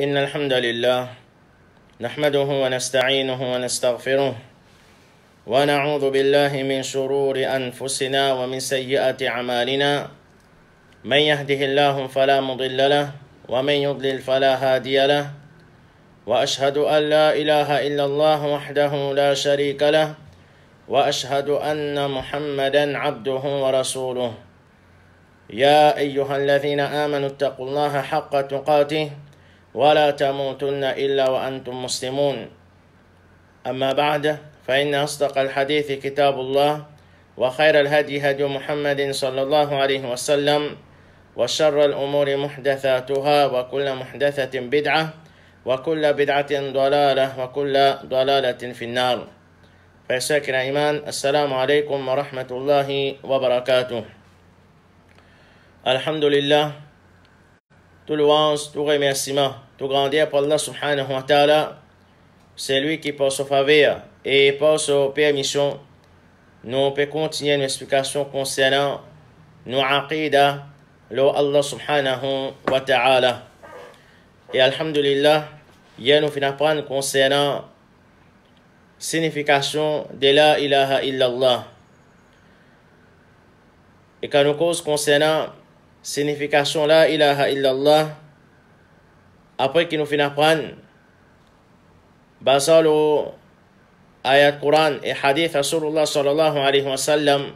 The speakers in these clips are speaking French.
إن الحمد لله نحمده ونستعينه ونستغفره ونعوذ بالله من شرور أنفسنا ومن سيئات أعمالنا من يهده الله فلا مضل له ومن يضلل فلا هادي له وأشهد أن لا إله إلا الله وحده لا شريك له وأشهد أن محمدا عبده ورسوله يا أيها الذين آمنوا اتقوا الله حق تقاته ولا تموتن إلا وأنتم مسلمون أما بعد فإن أصدق الحديث كتاب الله وخير الهدي هدي محمد صلى الله عليه وسلم وشر الأمور محدثاتها وكل محدثة بدعة وكل بدعة ضلالة وكل ضلالة في النار. فيساكن إيمان السلام عليكم ورحمة الله وبركاته. Alhamdulillah, tout louange, tout remerciement, tout grandeur pour Allah subhanahu wa ta'ala, c'est lui qui par sa faveur et par sa permission, nous peut continuer une explication concernant nos aqidah, le Allah subhanahu wa ta'ala. Et alhamdulillah, hier nous finissons d'apprendre concernant signification de la ilaha illallah. Et quand nous cause concernant signification la ilaha illallah, après qu'il nous finit d'apprendre basé le ayat Quran et hadith Rasulullah sallallahu alayhi wa sallam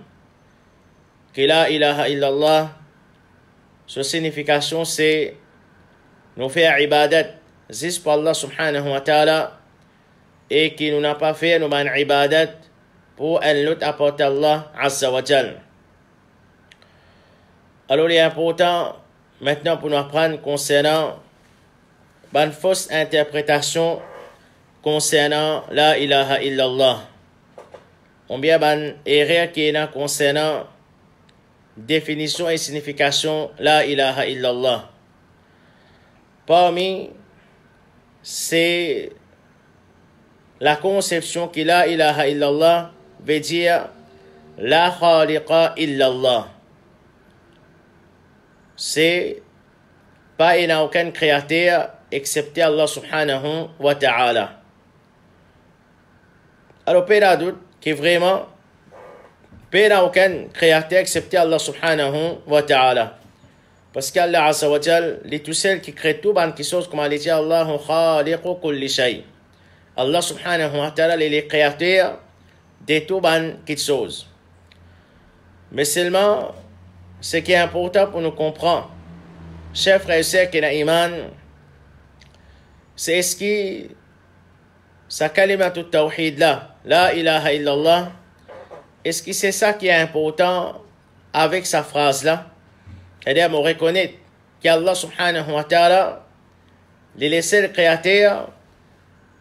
que la ilaha illallah, sa signification c'est nous faire ibadat juste pour Allah subhanahu wa ta'ala et qui nous n'a pas fait nous ban ibadat pour un autre apporter Allah azza wa jal. Alors il est important maintenant pour nous apprendre concernant une fausse interprétation concernant la ilaha illallah. Ou bien une erreur qui est là concernant définition et signification la ilaha illallah. Parmi c'est la conception que la ilaha illallah veut dire la khaliqa illallah. C'est pas il n'y a aucun créateur excepté Allah subhanahu wa ta'ala. Alors, pas de doute que vraiment, pas il n'y a aucun créateur excepté Allah subhanahu wa ta'ala. Parce qu'Allah azza wa jal, il est tout seul qui crée tout, ban qui chose comme il dit Allahu khaliqu kulli shay. Allah subhanahu wa ta'ala, il est créateur de tout ban qui chose. Mais seulement, ce qui est important pour nous comprendre, chers frères et sœurs qui ont iman, c'est ce qui, sa kalimatul tawhid là, la ilaha illallah, est-ce que c'est ça qui est important avec sa phrase là? C'est-à-dire, on reconnaît qu'Allah subhanahu wa ta'ala, il est le seul créateur,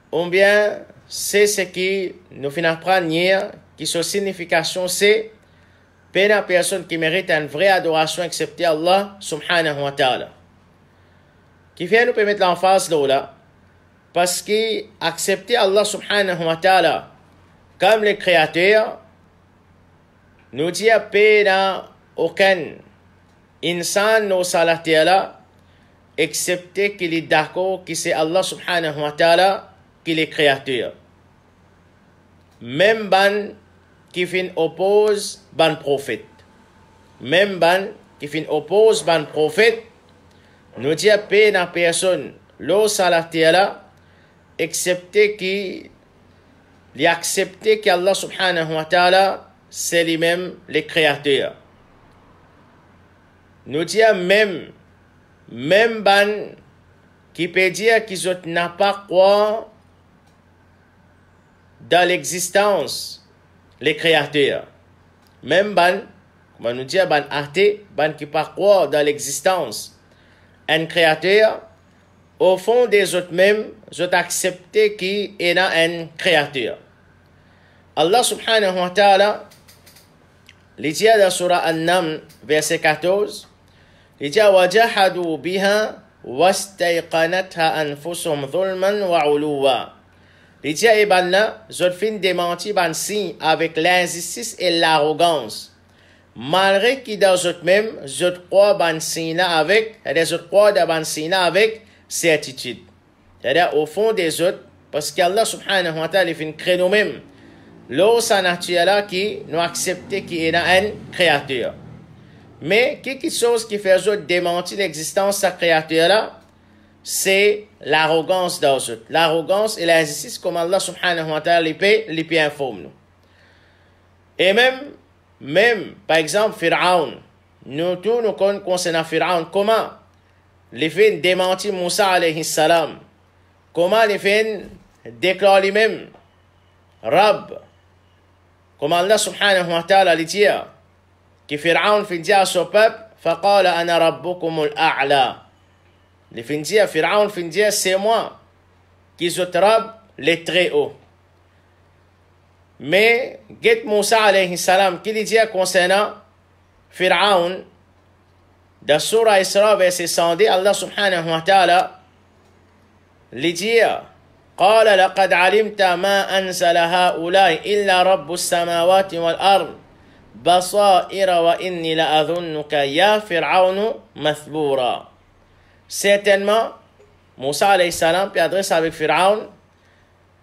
ou bien c'est ce qui nous fait apprendre hier, qui sa signification c'est pas une personne qui mérite une vraie adoration excepté Allah subhanahu wa ta'ala. Qui fait nous permettre l'emphase là, parce qu'accepter Allah subhanahu wa ta'ala comme le créateur, nous dit pas aucun insan no salaté là, excepté qu'il est d'accord que c'est Allah subhanahu wa ta'ala qui est le créateur. Même ban qui fin oppose ban prophète. Même ban qui fin oppose ban prophète, nous dit pas na personne lo salaté là, excepté qu'il y accepté qu'Allah subhanahu wa ta'ala c'est lui-même le créateur. Nous dit même ban qui peut dire qu'ils n'a pas croire dans l'existence les créateurs. Même ban, comme nous dit, ban athée, ban qui pas croire dans l'existence un créateur, au fond des autres même, ils ont accepté qu'il y a un créateur. Allah subhanahu wa ta'ala, il dit dans surah An-Naml, verset 14, il dit وَجَحَدُوا بِهَا وَاسْتَيْقَنَتْهَا أَنفُسُهُمْ ظُلْمًا وَعُلُوًّا. Il dit à là, je fin démentir ban signe avec l'injustice et l'arrogance. Malgré qu'ils dans eux même, je crois ban signe avec, je crois dans ban signe avec certitude. c'est-à-dire au fond des autres, parce qu'Allah subhanahu wa ta'ala fait une crée nous-mêmes. L'eau, sa nature là qui nous accepte qui est une créature. Mais quelque chose qui fait autres démentir l'existence de sa créature là, c'est l'arrogance des autres. L'arrogance et l'injustice comme Allah subhanahu wa ta'ala les peut informer nous. Et même, par exemple, Pharaon. Nous tous nous connaissons concernant Pharaon. Comment les fait démentir Moussa alayhi salam? Comment les fait déclarer lui-même Rab? Comment Allah subhanahu wa ta'ala lui dit que Pharaon fait dire à son peuple فَقَالَ أَنَا رَبُّكُمُ الْأَعْلَى. Les fait dire, Pharaon fait dire, c'est moi qui suis Rab les très hauts. Mais, get Moussa alayhi salam, qui lui dit concernant Pharaon, dans Surah Isra, verset 110, Allah subhanahu wa ta'ala lui dit, قال لقد علمت ما أنزل هؤلاء إلا رب السماوات والأرض بصائر وإني لأظنك يا فرعون مثبورا. Certainement, Moussa alayhi salam, puis adresse avec Pharaon,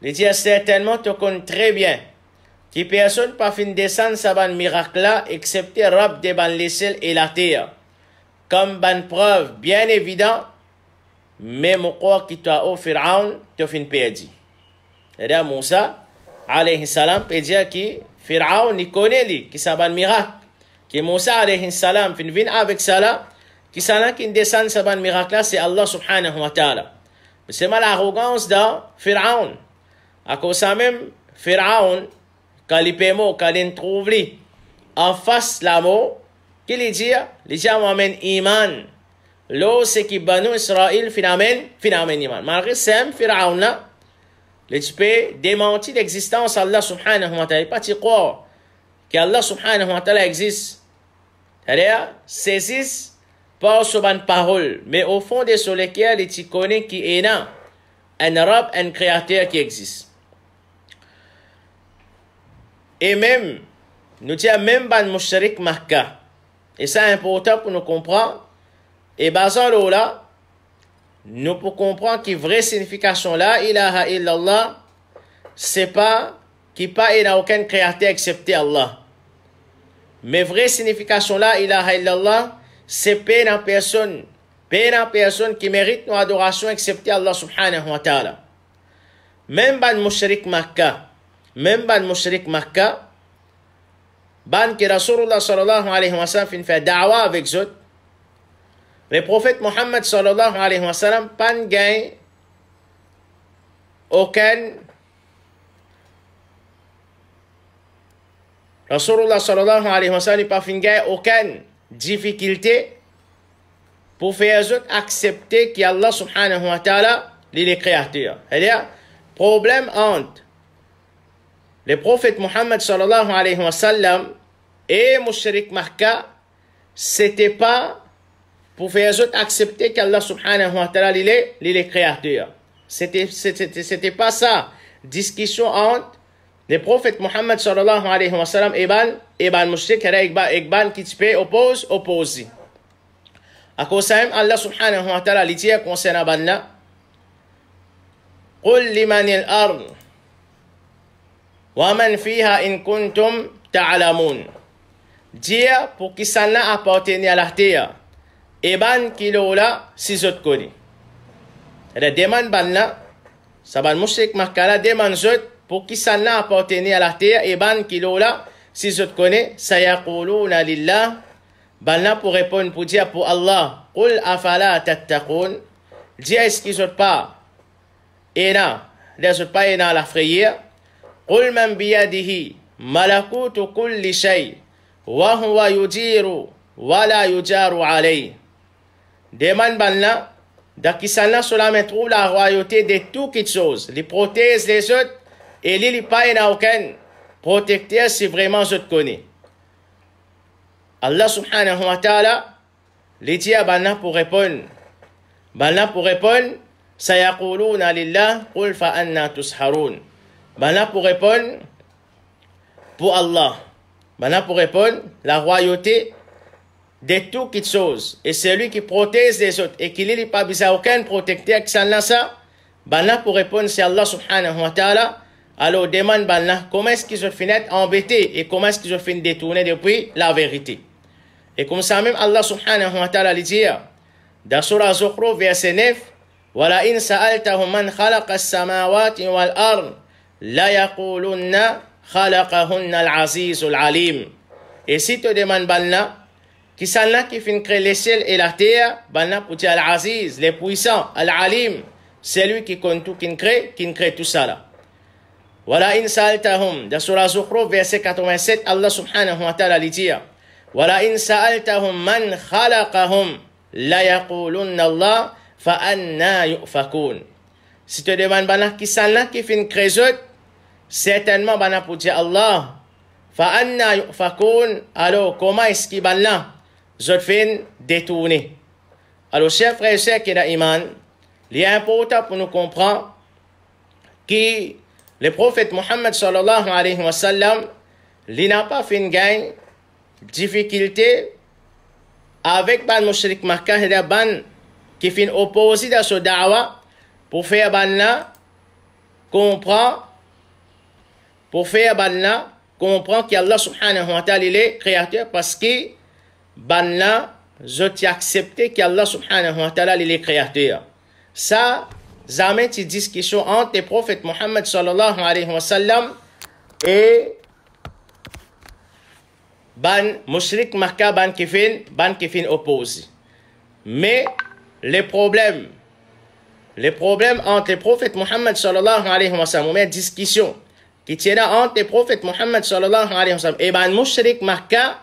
il dit certainement, tu connais très bien que personne pas fin descendre sa ban miracle là, excepté Rab de ban les ciels et la terre. Comme ban preuve bien évident, même au quoi qui t'a au Pharaon, tu fin perdu. C'est-à-dire Moussa alayhi salam peut dire que Pharaon il connaît lui, qui sa ban miracle. Que Moussa alayhi salam fin vient avec ça là, qui s'en qui descend sa ban miracle là, c'est Allah subhanahu wa ta'ala. Mais c'est mal l'arrogance de Pharaon. À cause ça même, Pharaon, quand il peut mot, quand il trouve lui, en face la mot, qu'il dit, les gens m'amènent iman. L'eau, c'est qui Banu Israël, finalement iman. Malgré ça, Pharaon là, tu peux démentir l'existence d'Allah subhanahu wa ta'ala. Pas tu croire qu'Allah subhanahu wa ta'ala existe. C'est-à-dire, saisissent pas sur une parole, mais au fond de sur lesquels tu connais qui est là, un Rab, un créateur qui existe. Et même, nous disons même ban mushrik Makkah. Et ça est important pour nous comprendre. Et basant là, nous pouvons comprendre que la vraie signification là, ilaha illallah, c'est pas qu'il n'y a aucun créateur excepté Allah. Mais vraie signification là, ilaha illallah, c'est pas une personne qui mérite nos adorations excepté Allah subhanahu wa ta'ala. Même ban mushrik Makkah, ban que Rasulullah sallallahu alayhi wa sallam fait da'wa avec eux, le prophète Mohammed sallallahu alayhi wa sallam pas gagne aucun Rasulullah sallallahu alayhi wa sallam pas gagne aucune difficulté pour faire eux accepter qu'Allah subhanahu wa ta'ala est le créateur. C'est-à-dire, problème entre le prophète Mohammed sallallahu alayhi wa sallam et mushrik Makkah, c'était pas pour faire eux accepter qu'Allah subhanahu wa ta'ala est le créateur. C'était pas ça. Discussion entre le prophète Mohammed sallallahu alayhi wa sallam et ban mushrik ban qui peut opposer. À cause de ça, Allah subhanahu wa ta'ala dit concernant ban là, قل لمن الأرض ومن فيها إن كنتم تعلمون. Dire pour qui s'en a appartenu à la terre et ban qui là si je te connais. La demande ban là, ça ban mushrik Makkah demande pour qui s'en a appartenu à la terre et ban qui là si je te connais. Sayaquluna lillah. Ban là pour répondre pour dire pour Allah. Qul afala tattaqun. Dire est-ce qu'ils ont pas et là, les autres pas et dans la frayeur. قل من بيده ملكوت كل شيء وهو يجير ولا يجار عليه. Demande ban là, dans qui s'en seulement trouve la royauté de toutes choses. Les protège les autres et les pas et n'a aucun protecteur si vraiment je te connais. Allah subhanahu wa ta'ala les dit à ban là pour répondre. Ban là pour répondre, sayaquluna lillah qul fa anna tusharun. Ben là pour répondre pour Allah. Ben là pour répondre la royauté de toutes choses. Et c'est lui qui protège les autres. Et qu'il n'y a pas besoin aucun protecteur qui s'en lance ça. Banna pour répondre, c'est Allah subhanahu wa ta'ala. Alors demande Banna comment est-ce qu'ils ont fini d'être embêtés et comment est-ce qu'ils ont fini de détourner depuis la vérité. Et comme ça même Allah subhanahu wa ta'ala dit dans Surah Zukhruf verset 9, Wala in sa'altahum man khalaqa as-samawati wal ard la yaqulunna khalaqahunna al-azizul alim. Et si tu demandes Banna qui sont là qui finit créer les ciels et la terre, Banna pour dire al-aziz, les puissants, al-alim, c'est lui qui compte tout, qui crée tout ça là. Wala in sa'altahum dans Surah Zukhruf verset 87, Allah subhanahu wa ta'ala dit Wala in sa'altahum man khalaqahum la yaqulunna Allah fa anna yu'fakun. Si tu demandes Banna qui sont là qui finit créer certainement Banna pour dire Allah fa anna yu'fakun. Alors comment est-ce qu'il Banna je fin détourner. Alors chers frères et sœurs qui ont iman, il est important pour nous comprendre que le prophète Mohammed sallallahu alayhi wa sallam, il n'a pas fait une gagne difficulté avec ban mushrik Makkah et ban qui fin opposé à ce da'wa pour faire banna comprendre qu'Allah subhanahu wa ta'ala est créateur parce que banna je t'ai accepté qu'Allah subhanahu wa ta'ala est créateur. Ça jamais une discussion entre le prophète Mohammed sallallahu alayhi wa sallam et ban mushrik Makkah ban qui fin opposé. Mais les problèmes entre le prophète Mohammed sallallahu alayhi wa sallam, une discussion qui tient entre le prophète Mohammed sallallahu alayhi wa sallam et ban mushrik Makkah,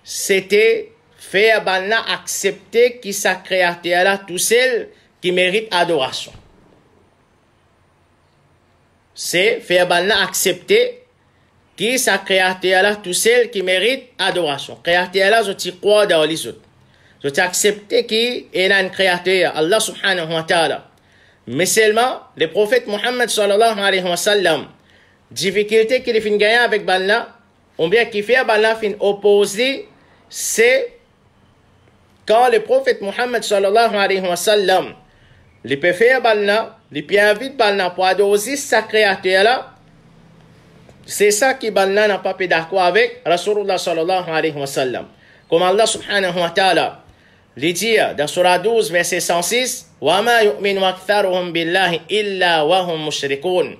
c'était faire banna accepter qui sa créateur là tout seul qui mérite adoration. C'est faire banna accepter qui sa créateur là tout seul qui mérite adoration. Créateur là je t'y crois dans les autres. Je t'ai accepté qui est un créateur, Allah subhanahu wa ta'ala. Mais seulement le prophète Mohammed sallallahu alayhi wa sallam, difficulté qu'il fin gagner avec banna, ou bien qui fait banna fin opposé, c'est quand le prophète Mohammed sallallahu alayhi wa sallam, il peut faire banna, il peut inviter banna pour adorer sa créateur là, c'est ça qui banna n'a pas pu d'accord avec Rasulullah sallallahu alayhi wa sallam. Comme Allah subhanahu wa ta'ala, il dit dans Surah 12 verset 106, وَمَا يُؤْمِنُ أَكْثَرُهُمْ بِاللَّهِ إِلَّا وَهُمْ مُشْرِكُونَ.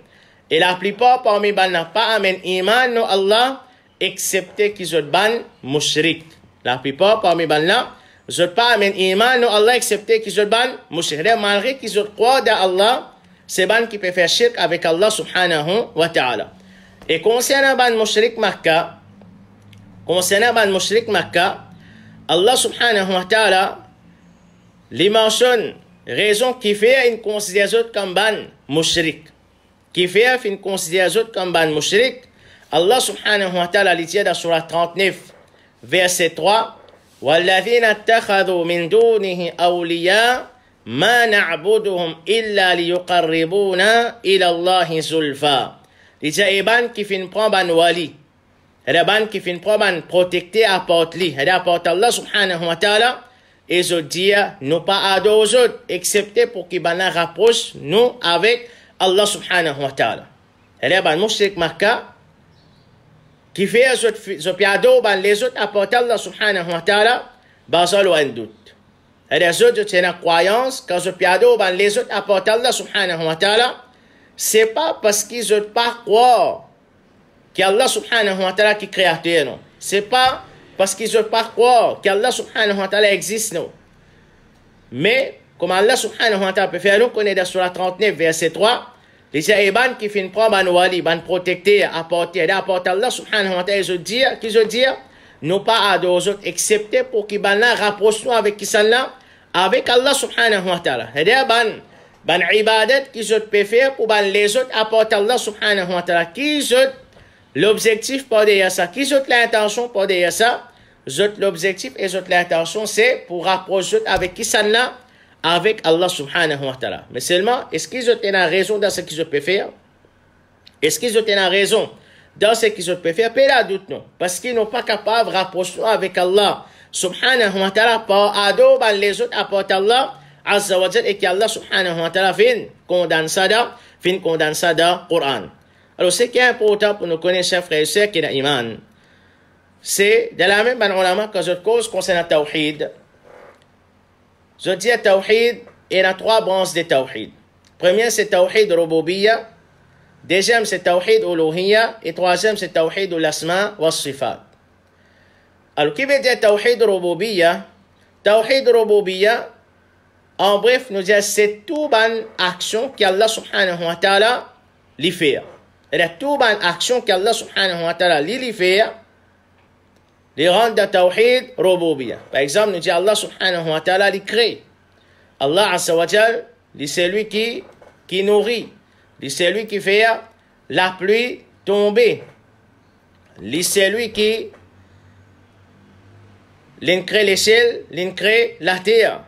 Et la plupart parmi banna pas amènent iman no Allah, excepté qu'ils ont ban mushrik. La plupart parmi banna ils ont pas amènent iman no Allah, excepté qu'ils ont ban mushrik. Malgré qu'ils ont croit dans Allah, c'est ban qui peut faire shirk avec Allah subhanahu wa ta'ala. Et concernant ban mushrik Makkah, Allah subhanahu wa ta'ala les mentionne raison qui fait une considération comme ban mushrik. Qui fait une considération comme ban mushrik. Allah subhanahu wa ta'ala dit dans surah 39 verset 3 وَالَّذِينَ اتَّخَذُوا مِن دُونِهِ أَوْلِيَاءَ مَا نَعْبُدُهُمْ إِلَّا لِيُقَرِّبُونَا إِلَى اللَّهِ زُلْفَى. Il dit et ban qui fin prend ban wali. Et ban qui fin prend ban protecté apporte li. Et apporte Allah subhanahu wa ta'ala. Et je dis nous pas adorer aux autres excepté pour qu'ils ban rapproche nous avec Allah subhanahu wa ta'ala. Et là, ban mushrik Makkah, qui fait je piado ban les autres apportent Allah subhanahu wa ta'ala, basal ou un doute. Et les autres, je tiens la croyance, quand je piado ban les autres apportent Allah subhanahu wa ta'ala, c'est pas parce qu'ils n'ont pas croire qu'Allah subhanahu wa ta'ala qui créateur, non. C'est pas parce qu'ils n'ont pas croire qu'Allah subhanahu wa ta'ala existe, non. Mais, comme Allah subhanahu wa ta'ala peut faire nous connaître dans surah 39 verset 3, les Aïban qui finissent prendre ban wali, ban protecter, apporter Allah subhanahu wa ta'ala, qu'ils ont dit, nous pas adorer aux autres, excepté pour qu'ils ban rapprochent nous avec qui sont là, avec Allah subhanahu wa ta'ala. C'est-à-dire, ban ibadat qu'ils ont pu faire pour ban les autres apporter Allah subhanahu wa ta'ala, qu'ils ont l'objectif pour derrière ça, qu'ils ont l'intention pour derrière ça, l'objectif et l'intention, c'est pour rapprocher avec qui sont là, avec Allah subhanahu wa ta'ala. Mais seulement, est-ce qu'ils ont une raison dans ce qu'ils ont pu faire? Est-ce qu'ils ont une raison dans ce qu'ils ont pu faire? Pas la doute, non. Parce qu'ils n'ont pas capable de rapprocher avec Allah subhanahu wa ta'ala par ado, les autres apportent Allah Azza wa Jal et qu'Allah subhanahu wa ta'ala fin condamne ça dans Coran. Alors, ce qui est important pour nous connaître, chers frères et sœurs, qui est l'iman, c'est de la même manière que je cause concernant le tawhid. Je dis le tawhid, il y a 3 branches de tawhid. Première, c'est tawhid rububiyya. Deuxième, c'est tawhid uluhiyya. Et troisième, c'est tawhid al-asma wa sifat. Alors, qui veut dire tawhid rububiyya? Tawhid rububiyya, en bref, nous disons c'est toute bonne action qu'Allah subhanahu wa ta'ala lui fait. Et toute bonne action qu'Allah subhanahu wa ta'ala lui fait, les rendre de tawhid rububiyya. Par exemple, nous disons Allah subhanahu wa ta'ala lui crée. Allah azza wa jal, c'est lui qui nourrit. C'est lui qui fait la pluie tomber. C'est lui qui crée les ciels, crée la terre.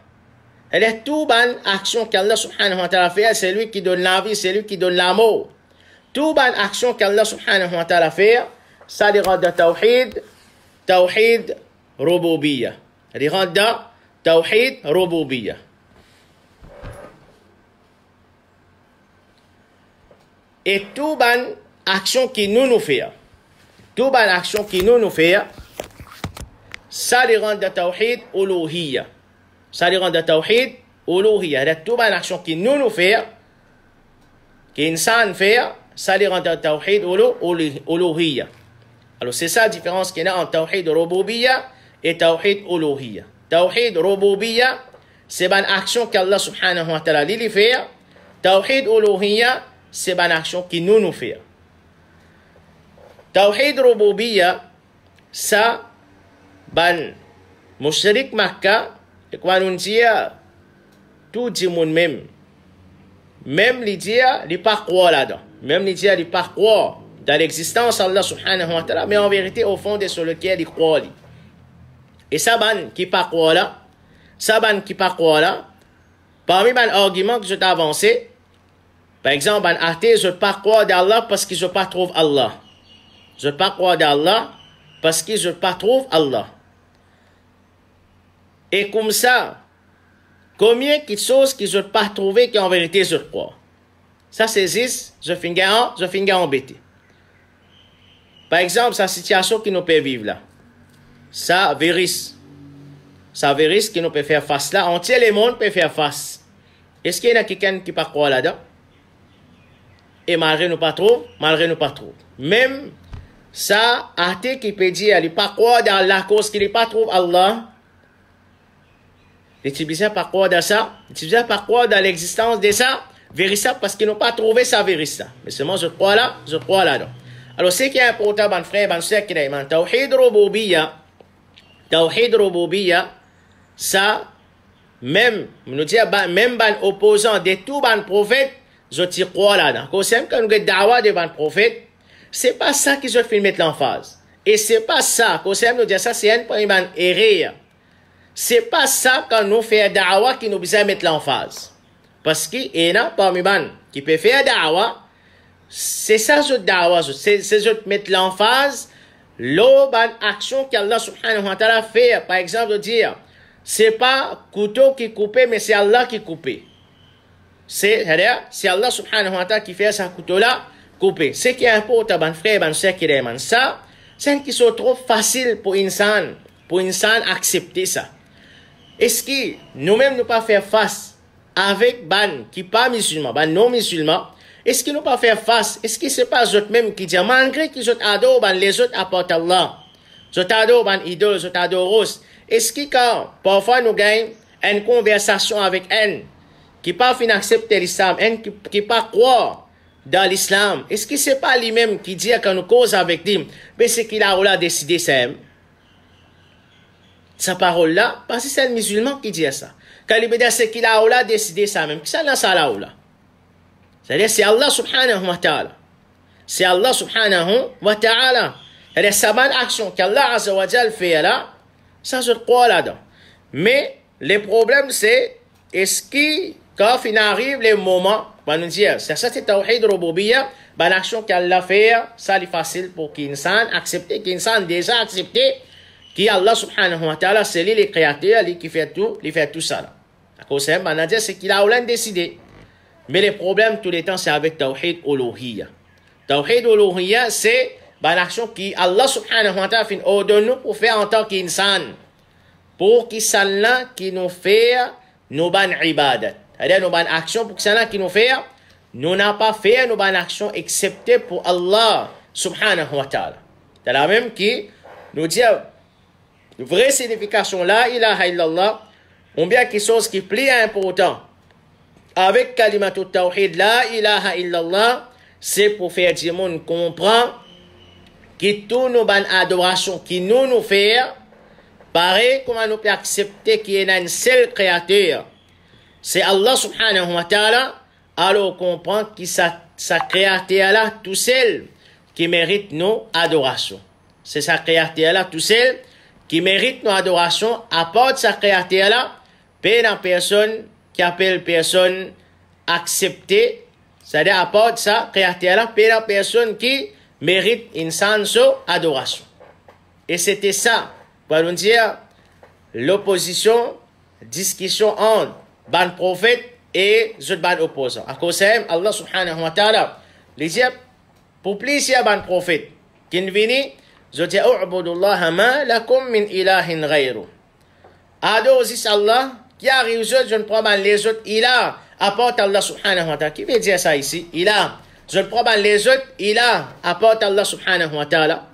Elle est toute bonne action qu'Allah subhanahu wa ta'ala fait, c'est lui qui donne la vie, c'est lui qui donne l'amour. Toute bonne action qu'Allah subhanahu wa ta'ala fait, ça les rend de tawhid rububiyya. Les rend de tawhid rububiyya. Et toute bonne action qui nous fait, toute bonne action qui nous fait, ça les rend de tawhid uluhiyya. Ça les rend de tawhid uluhiyya. Toute bonne action qui nous fait, qui insan fait, ça les rend de tawhid uluhiyya. Alors c'est ça la différence qu'il y a entre tawhid rububiyya et tawhid uluhiyya. Tawhid rububiyya, c'est une action qu'Allah subhanahu wa ta'ala lui fait. Tawhid uluhiyya, c'est une action qui nous fait. Tawhid rububiyya, ça, ban mushrik Makkah, et quoi nous dire, tout le monde même les dire, les pas croire là-dedans. Même les dire, les pas croire dans l'existence d'Allah subhanahu wa ta'ala, mais en vérité, au fond, de sur lequel ils croient. Et ça, ban qui pas croire là, parmi les arguments que je t'ai avancé, par exemple, un athée, je ne pas croire d'Allah parce qu'il ne pas trouve Allah. Je ne pas croire d'Allah parce qu'il ne pas trouve Allah. Et comme ça, combien de choses que je ne pas trouver qu'en vérité je crois? Ça c'est juste, je finis embêté. Par exemple, sa situation qui nous peut vivre là. Ça virus qui nous peut faire face là. Entier le monde peut faire face. Est-ce qu'il y a quelqu'un qui ne pas croire là-dedans? Et malgré nous pas trop. Même ça, athée qui peut dire, il ne pas croire dans la cause qu'il ne pas trouve Allah. Il ne pas croire dans ça. Il ne pas croire dans l'existence de ça. Vérissable parce qu'ils n'ont pas trouvé ça vérissable. Mais seulement je crois là-dedans. Alors, ce qui est important, mon frère, mon soeur, tawhid rububiyya, ça, même, nous dire, même ban opposant de tout ban prophète, je t'y crois là-dedans. Quand nous avons dawa de ban prophète, c'est pas ça qui je fais mettre l'emphase. Et c'est pas ça, quand nous dire ça, c'est un point ban erreur. C'est pas ça quand nous faisons dawa qui nous besoin mettre l'emphase. Parce qu'il y en a parmi ban qui peut faire dawa, c'est ça je dawa, c'est je mettre l'emphase, l'autre action qu'Allah subhanahu wa ta'ala fait. Par exemple, de dire, c'est pas couteau qui coupe, mais c'est Allah qui coupe. C'est Allah subhanahu wa ta'ala qui fait ce couteau-là couper. Ce qui est important, mon frère, mon soeur qui demande ça, c'est qui sont trop facile pour insan accepter ça. Est-ce que nous-mêmes nous pas faire face avec ban qui pas musulman, ban non musulman? Est-ce qu'ils nous pas faire face? Est-ce que c'est pas eux même qui disent, malgré qu'ils ont adoré ban les autres apportent Allah, ils ont adoré ban idole, ils ont adoré rose. Est-ce que quand parfois nous gagnons une conversation avec un qui pas fin accepter l'islam, un qui pas croire dans l'islam, est-ce que c'est pas lui-même qui dit quand nous cause avec lui, mais c'est qu'il a décidé ça? Sa parole-là, parce que c'est un musulman qui dit ça. Quand il dit c'est qu'il a décidé ça même, qui ça là, ça là. C'est-à-dire, c'est Allah subhanahu wa ta'ala. C'est Allah subhanahu wa ta'ala. C'est-à-dire, sa bonne action qu'Allah azza wa jal fait là, ça je crois là-dedans. Mais, le problème c'est, est-ce que, quand il arrive le moment, on nous dit, c'est ça c'est tawhid rububiyya, bonne action qu'Allah fait, ça est facile pour qu'insan accepte, qu'insan déjà accepté, qui Allah subhanahu wa ta'ala, c'est lui le créateur, lui qui fait tout ça là. À cause de ça, c'est qu'il a décidé. Mais le problème tout le temps, c'est avec Tawhid Uluhiyya. Tawhid Uluhiyya, c'est une action qui Allah subhanahu wa ta'ala ordonne nous pour faire en tant qu'insan. Pour qu'il s'en qui nous fait nos bonnes ibadat. C'est-à-dire nos bonnes actions pour qu'il s'en qui nous fait. Nous n'avons pas fait nos bonnes actions excepté pour Allah subhanahu wa ta'ala. C'est la même qui nous dit la vraie signification la ilaha illallah, ou bien quelque chose qui est plus important. Avec kalimatul tawhid la ilaha illallah, c'est pour faire du monde comprendre que toutes nos bonnes adorations qui nous fait, pareil comment nous pouvons accepter qu'il y a un seul créateur. C'est Allah subhanahu wa ta'ala, alors comprendre que sa créateur là tout seul qui mérite nos adorations. C'est sa créateur là tout seul qui mérite nos adorations, à part de sa créateur là, pas personne qui appelle personne acceptée, c'est-à-dire à part de sa créateur là, pas personne qui mérite une sans adoration. Et c'était ça, pour nous dire, l'opposition, discussion entre ban prophète et les ban opposants. À cause de ça, Allah subhanahu wa ta'ala, les dit, pour plusieurs ban prophètes, qui viennent, ils disent, U'budullaha ma lakum min ilahin ghayru. Adorez Allah, qui arrive, je ne prends pas les autres, il a, apporte Allah subhanahu wa ta'ala. Qui veut dire ça ici? Il a. Je ne prends pas les autres, il a, apporte Allah subhanahu wa ta'ala.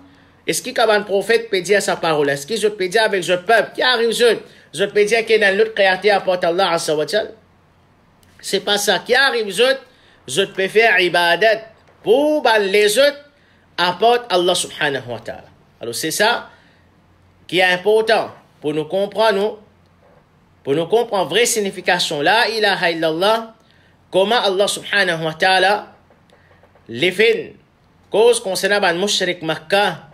Est-ce qu'un prophète peut dire sa parole? Est-ce que je peux dire avec le peuple qui arrive, je peux dire qu'il y a l'autre créateur apporte Allah azza wa jal? C'est pas ça. Qui arrive, je peux faire ibadat pour les autres apporte Allah subhanahu wa ta'ala. Alors c'est ça qui est important pour nous comprendre, la vraie signification. La ilaha illallah, comment Allah subhanahu wa ta'ala les fait, cause concernant ban mushrik Makkah,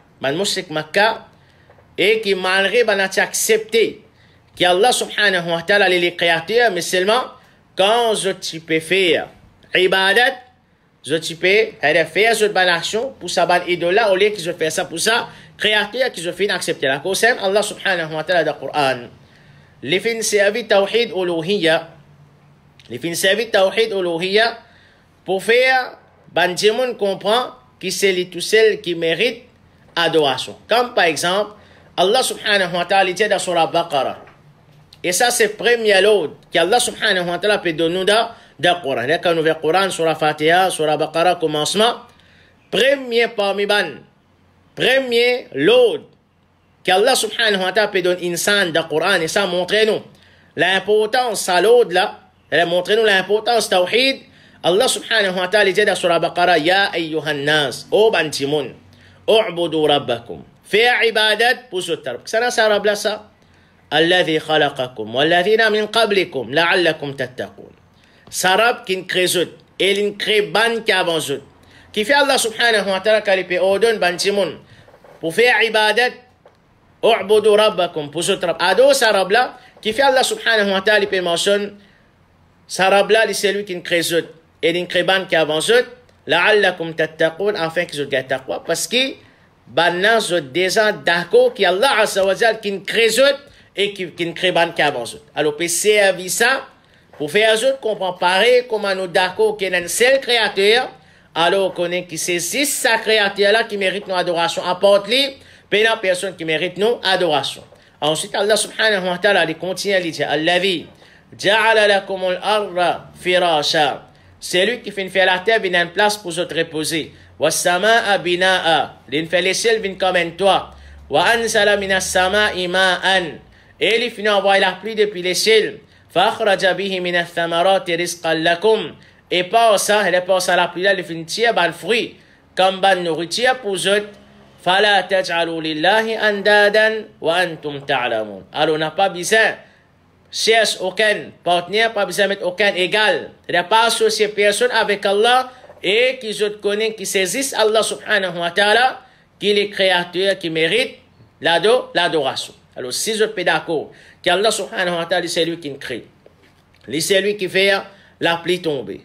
et qui malgré ban a accepté qu'Allah subhanahu wa ta'ala les créateurs, mais seulement quand tu peux faire ibadat, tu peux faire cette bonne action pour sa bonne idole au lieu que je fais ça pour ça, créateur qui je fais accepter la cause, Allah subhanahu wa ta'ala dans le Coran. Les fins servis tawhid uluhiyya, pour faire Bandimon comprend que c'est lui tout seul qui mérite adoration. Comme par exemple, Allah subhanahu wa ta'ala dit dans Surah Baqarah. Et ça, c'est le premier lot qu'Allah subhanahu wa ta'ala peut donner dans le Coran. Là, quand nous voyons le Coran, Surah Fatiha, Surah Baqarah, commencement, premier parmi premier lot qu'Allah subhanahu wa ta'ala peut donner insan dans le Coran. Et ça montre nous l'importance, ça l'autre là, elle montre nous l'importance tawhid. Allah subhanahu wa ta'ala dit dans Surah Baqarah, Ya ayyuhan nas, ô bantimoun, u'budu rabbakum. Fait ibadat pour ce terme. Ça c'est arabe là ça. Alladhi khalaqakum, walladhina min qablikum, la'allakum tattaqun. Sarab qui crée zut, et il crée ban qui avant zut. Qui fait Allah subhanahu wa ta'ala qu'il peut ordonner bantimoun pour faire ibadat, u'budu rabbakum pour ce terme. Ado sarab là, qui fait Allah subhanahu wa ta'ala il peut mentionner sarab là, c'est lui qui crée zut. Et l'incréban qui avance, la'allakum tattaqun, afin que je gagne taqwa, parce que, banna, je déjà d'accord qu'Allah azza wa jal qui crée et qui créban qui avance. Alors, peut servir ça, pour faire autres, comprend pareil, comment nous d'accord qu'il y a un seul créateur, alors qu'on est qui saisit sa créateur là qui mérite nos adorations, apporte-lui, puis la personne qui mérite nos adorations. Ensuite, Allah subhanahu wa ta'ala, il continue à dire, Allavi, ja'ala lakumul arra firasha. C'est lui qui fait la terre, vient une place pour se reposer. Wa sama'a bina'a. Il fait les ciels, vient comme un toit. Wa anzala minas sama'i ma'an. Et il finit envoyer la pluie depuis les ciels. Fa akhraja bihi minas thamarati rizqan lakum. Et par ça, il passe à la pluie là, il finit tirer ban fruit, comme ban nourriture pour eux. Fala taj'alu lillahi andadan wa antum ta'lamun. Alors on n'a pas besoin cherche aucun partenaire, pas besoin de mettre aucun égal. Il n'y a pas associé personne avec Allah et qui je connais, qui saisissent Allah subhanahu wa ta'ala, qui est le créateur qui mérite l'adoration. Alors si je suis d'accord qu'Allah subhanahu wa ta'ala c'est lui qui crée, c'est lui qui fait la pluie tomber,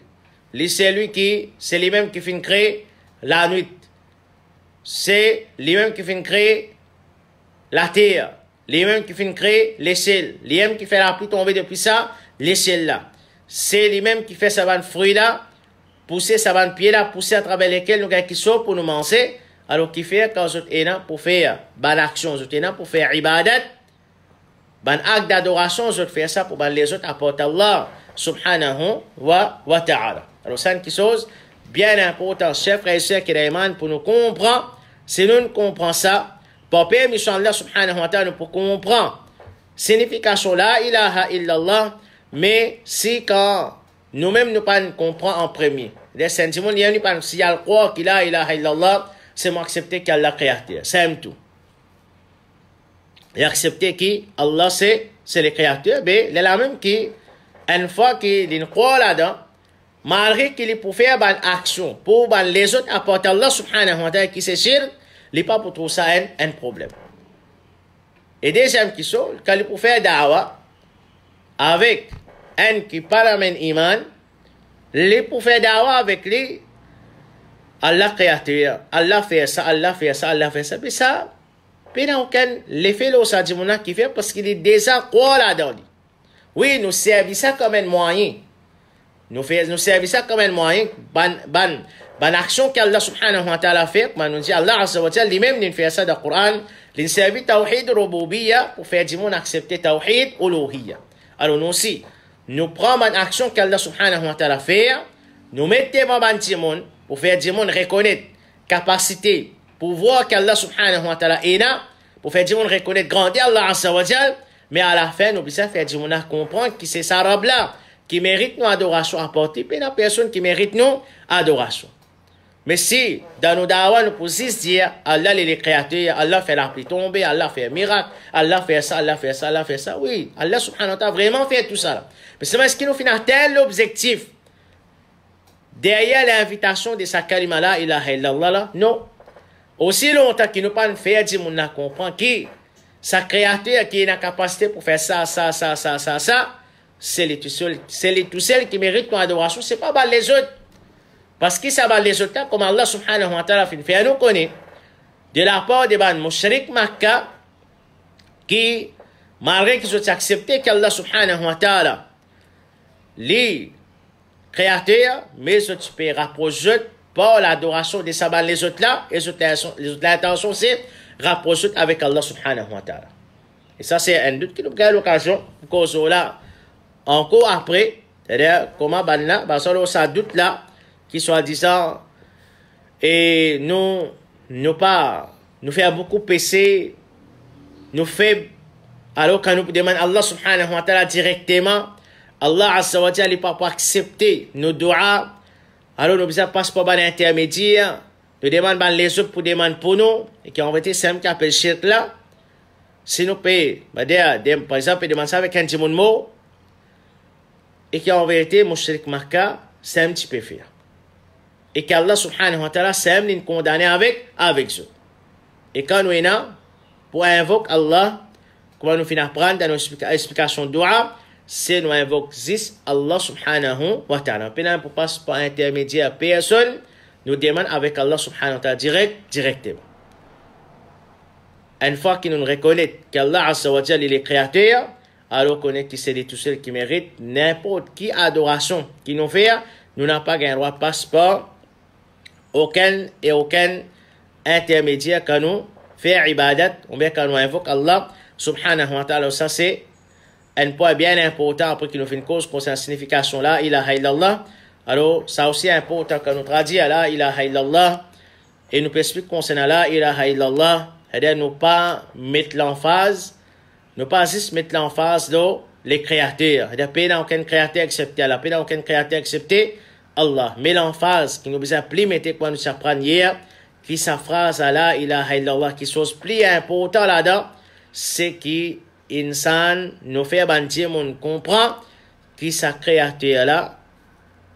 c'est lui-même qui fait créer la nuit, c'est lui-même qui fait créer la terre, les mêmes qui font créer les ciels, les mêmes qui font la pluie tomber depuis ça, les ciels là. C'est lui-même qui fait sa bonne fruit là, pousser sa bonne pied là, pousser à travers lesquels nous gagnons qui sont pour nous manger. Alors qui fait quand vous êtes pour faire bonne action, vous êtes pour faire ibadat, bon acte d'adoration, vous faites ça pour les autres apporter Allah subhanahu wa ta'ala. Alors c'est une chose bien importante, chers frères et sœurs qui demandent pour nous comprendre. Si nous comprenons ça, pour permission Allah subhanahu wa ta'ala pour comprendre signification la ilaha illallah, mais si quand nous-mêmes nous pas comprendre en premier, les sentiments, il y a une pas si il croit qu'il a ilaha illallah, c'est m'accepter qu'Allah créateur, c'est tout. Et accepter qu'Allah c'est le créateur, mais il est la même qui, une fois qu'il croit là-dedans, malgré qu'il est pour faire une action, pour les autres apporter Allah subhanahu wa ta'ala qui c'est sûr, il n'est pas pour trouver ça un problème. Et deuxième question, quand il pour faire da'wa, avec un qui parle un iman, il pour faire da'wa avec lui, Allah créateur, Allah fait ça, Allah fait ça, Allah fait ça. Mais ça, il n'y a aucun l'effet là, ça dit mon qui fait parce qu'il est déjà quoi là-dedans. Oui, nous servons ça comme un moyen. Nous servons ça comme un moyen. Ban action qu'Allah subhanahu wa ta'ala fait, nous dit Allah azza wa jalla lui-même nous fait ça dans le Coran, nous servons tawhid rububiyya pour faire du monde accepter tawhid uluhiyya. Alors nous aussi, nous prenons une action qu'Allah subhanahu wa ta'ala fait, nous mettons dans du monde pour faire du monde reconnaître capacité, pour voir qu'Allah subhanahu wa ta'ala est là, pour faire du monde reconnaître grandir Allah azza wa jalla, mais à la fin, nous devons faire du monde comprendre que c'est ça Rab là qui mérite nos adorations apportées, puis la personne qui mérite nos adorations. Mais si, dans nos dawa, nous pouvons dire, Allah est le créateur, Allah fait la pluie tomber, Allah fait un miracle, Allah fait ça, Allah fait ça, Allah fait ça, oui, Allah subhanahu wa ta'ala vraiment fait tout ça. Mais c'est parce qu'il nous fait un tel objectif, derrière l'invitation de sa kalima la ilaha illallah là, non. Aussi longtemps qu'il nous pas fait dire, on comprend qui, sa créateur qui a la capacité pour faire ça, c'est les tout seuls qui méritent ton adoration, c'est pas les autres. Parce que ça va les autres, comme Allah subhanahu wa ta'ala fait nous connaître, de la part des ban mushrik Makkah, qui, malgré qu'ils ont accepté qu'Allah subhanahu wa ta'ala, les créateurs, mais ils peux rapprocher par l'adoration de ça, les autres là, et l'intention c'est rapprocher avec Allah subhanahu wa ta'ala. Et ça, c'est un doute qui nous a l'occasion, cause là, encore après, c'est-à-dire, comment ça doute là, qui soi-disant, et nous fait beaucoup péché, nous fait, alors quand nous demandons Allah subhanahu wa ta'ala directement, Allah azza wa jalla n'est pas pour accepter nos doigts, alors nous besoin passe par l'intermédiaire, nous demandons les autres pour demander pour nous, et qui ont été simple qui appelle shirk là, si nous payons, par exemple, demander ça avec un petit mot, et qui en vérité, mushrik Makkah, c'est un petit peu faire. Et qu'Allah subhanahu wa ta'ala s'aime nous condamner avec eux. Et quand nous sommes là, pour invoquer Allah, comment nous finissons prendre dans nos explications de doua, c'est nous invoquer Allah subhanahu wa ta'ala. Puis pour passer par intermédiaire personne, nous demandons avec Allah subhanahu wa ta'ala directement. Une fois que nous reconnaissons qu'Allah azza wa jalla est le créateur, alors qu'on est qui c'est tout seul qui mérite n'importe qui adoration qui nous fait, nous n'avons pas un droit de passeport, aucun intermédiaire quand nous fait ibadat, ou bien quand nous invoque Allah subhanahu wa ta'ala. Ça c'est un point bien important après qu'il nous fait une cause pour sa signification là, ilaha illallah. Alors ça aussi important quand nous traduit la ilaha illallah et nous explique concernant la ilaha illallah, c'est-à-dire nous pas mettre l'emphase, nous pas juste mettre l'emphase dans les créateurs, c'est-à-dire pas dans aucun créateur accepté Allah, pas dans aucun créateur accepté Allah, mais l'emphase qui nous besoin plus mettre quand nous s'apprendre hier, qui sa phrase à la ilaha illallah, qui chose plus important là-dedans, c'est qui insan nous fait bandir, on comprend qui sa créateur là,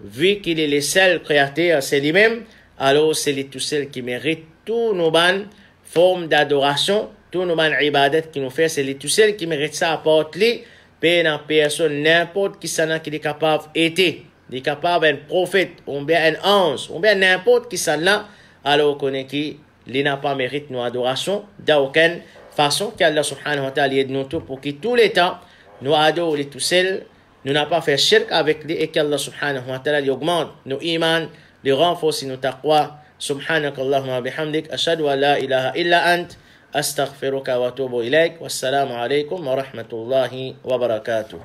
vu qu'il est le seul créateur, c'est lui-même, alors c'est lui tout seul qui mérite tous nos bonnes formes d'adoration, tous nos bonnes ibadat qui nous fait, c'est lui tout seul qui mérite ça, apporte-lui, pas personne, n'importe qui s'en a qui est capable d'être. Il est capable d'un prophète, ou bien un ange, ou bien n'importe qui s'en a, alors on connaît qu'il n'a pas mérite nos adorations, d'aucune façon, qu'Allah subhanahu wa ta'ala aide nous tous pour que tous les temps, nous adorons les tout seuls, nous n'a pas fait shirk avec lui et qu'Allah subhanahu wa ta'ala lui augmente nos iman, lui renforce nos taqwa. سبحانك اللهم وبحمدك أشهد أن لا إله إلا أنت أستغفرك وأتوب إليك والسلام عليكم ورحمة الله وبركاته.